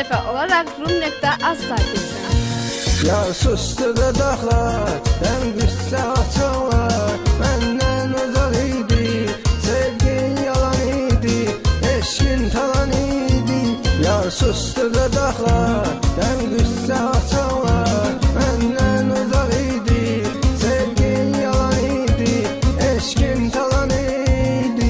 dəfə olaraq Rum.az saytında. Yar sustu dodaqlar, həm qüssə açarlar. Məndən uzaq idi, sevgin yalan idi, eşkin talan idi. Yar sustu dodaqlar, həm qüssə açarlar. Məndən uzaq idi, sevgin yalan idi, eşkin talan idi.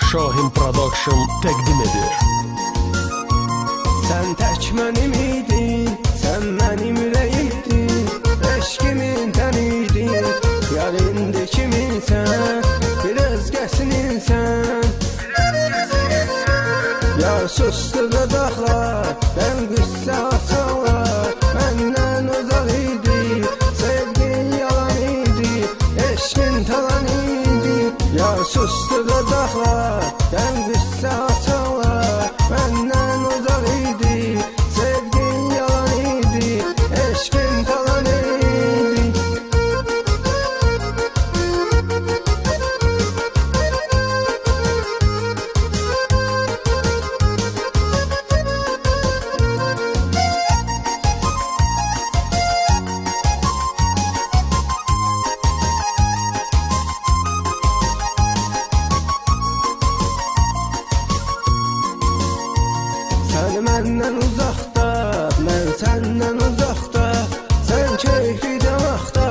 Şahin Production təqdim edir. Sən tək mənim idin, sən mənim ürəyimdin, eşkimin tənidin. Yar indi kiminsən, bir özgəsininsən. Yar sustu dodaqlar, həm qüssə açarlar. Məndən uzaq idi, sevgin yalan idi, eşkin talan idi. Yar sustu dodaqlar, həm qüssə açarlar. Məndən uzaq idi, sevgin yalan idi, eşkin talan idi. Sən məndən uzaqda, mən səndən uzaqda. Sən keyfi damaqda,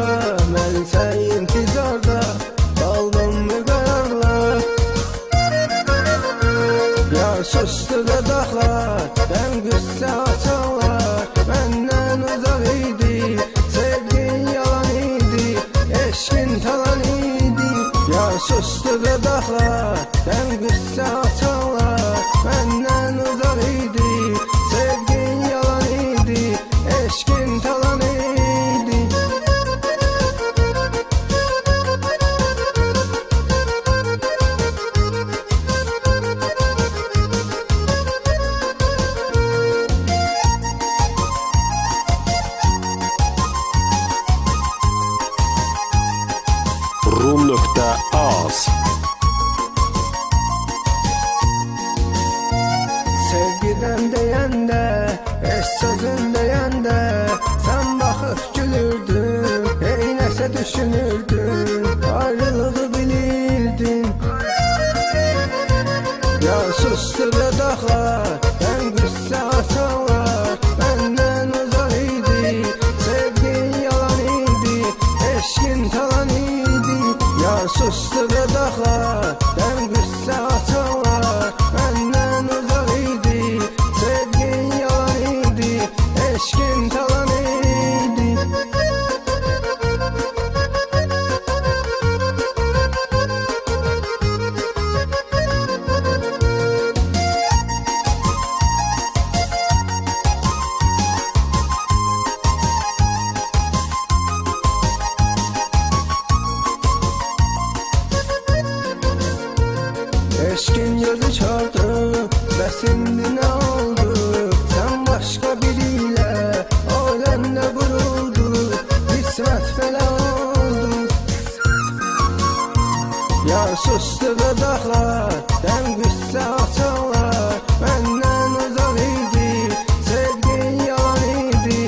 mən sən intizarda. Qaldım müqərarlar. Yar sustu dodaqlar, həm qüssə açarlar. Məndən uzaq idi, sevgin yalan idi, eşkin talan idi. Yar sustu dodaqlar, həm qüssə açarlar. Məndən uzaq idi, sevgin yalan idi, eşkin talan idi. Rum.az Sevgiden deyəndə, eş sözün deyəndə, sən baxıb gülürdün, neynəsə düşünürdün, ayrılığı bilirdin. Yar sustu dodaqlar, həm qüssə açarlar. Məndən uzaq idi, sevgin yalan idi, eşkin talan idi. Yar sustu dodaqlar, həm qüssə açarlar. Məndən uzaq idi, sevgin yalan idi, eşkin talan idi. Eşkin gözü çaldı, bəs indi nə oldu? Sən başqa biriyle, aləmlə quruldu, qismət belə oldu. Yar sustu dodaqlar, həm qüssə açarlar. Məndən uzaq idi, sevgin yalan idi,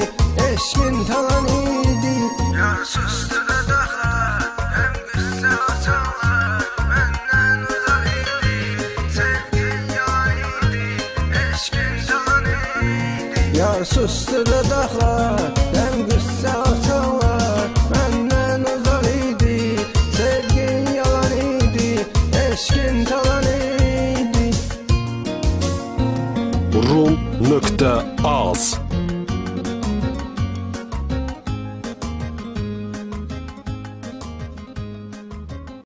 eşkin talan idi. Yar sustu dodaqlar, həm qüssə açarlar. Məndən uzaq idi, sevgin yalan idi, eşkin talan idi. Yar sustu dodaqlar, həm qüssə açarlar. Məndən uzaq idi, sevgin yalan idi, eşkin talan idi. Rum.az